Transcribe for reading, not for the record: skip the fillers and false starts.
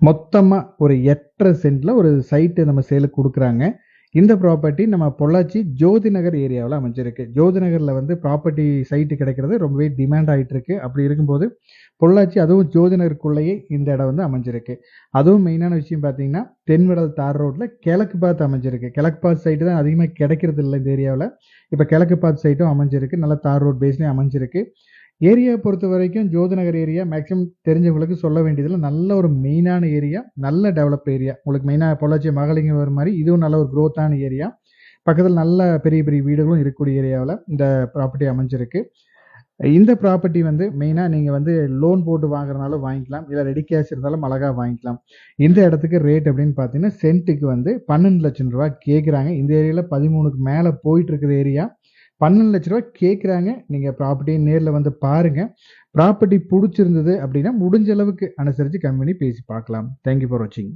மொத்தமா ஒரு 8.5 சென்ட்ல ஒரு சைட் நம்ம சேலுக்கு குடுக்குறாங்க. இந்த ப்ராப்பர்ட்டி நம்ம பொள்ளாச்சி ஜோதி நகர் ஏரியாவுல அமைஞ்சிருக்கு. ஜோதி நகர்ல வந்து ப்ராப்பர்ட்டி சைட் கிடைக்கிறது ரொம்பவே டிமாண்ட் ஆயிட்டு இருக்கு. அப்படி இருக்கும்போது பொள்ளாச்சி அதுவும் ஜோதி நகருக்குள்ளேயே இந்த இடம் வந்து அமைஞ்சிருக்கு. அதுவும் மெயினான விஷயம் பார்த்தீங்கன்னா, தென்விடல் தார் ரோட்ல கிழக்கு பார்த்து அமைஞ்சிருக்கு. கிழக்கு பார்த்து சைட் தான் அதிகமா கிடைக்கிறது இல்ல இந்த ஏரியாவுல. இப்ப கிழக்கு பார்த்து சைட்டும் அமைஞ்சிருக்கு. நல்ல தார் ரோட் பேஸ்லயும் அமைஞ்சிருக்கு. ஏரியாவ பொறுத்தவரைக்கும் ஜோதிநகர் ஏரியா மேக்ஸிமம் தெரிஞ்சவங்களுக்கு சொல்ல வேண்டியதில்ல. நல்ல ஒரு மெயினான ஏரியா. நல்ல டெவலப் ஏரியா. உங்களுக்கு மெயினா பொள்ளாச்சி மகாலிங்கபுரம் மாரி இதுவும் நல்ல ஒரு குரோத்தான ஏரியா. பக்கத்துல நல்ல பெரிய, பெரிய வீடுகளும் இருக்கக்கூடிய ஏரியாவுல இந்த ப்ராப்பர்ட்டி அமைஞ்சிருக்கு. இந்த ப்ராப்பர்ட்டி வந்து மெயினா நீங்க வந்து லோன் போட்டு வாங்குறனாலும் வாங்கிக்கலாம். இல்ல ரெடி கேஷ் இருந்தாலும் அழகா வாங்கிக்கலாம். இந்த இடத்துக்கு ரேட் அப்படின்னு பார்த்தீங்கன்னா, சென்ட்டுக்கு வந்து ரூ. 12,00,000 கேட்குறாங்க. இந்த ஏரியால 13க்கு மேல போயிட்டு இருக்கிற ஏரியா. ரூ. 12,00,000 கேட்குறாங்க. நீங்க ப்ராப்பர்ட்டிய நேர்ல வந்து பாருங்க. ப்ராப்பர்ட்டி புடிச்சிருந்தது அப்படின்னா, முடிஞ்ச அளவுக்கு அனுசரிச்சு கம்மி பண்ணி பேசி பார்க்கலாம். தேங்க் யூ ஃபார் வாட்சிங்.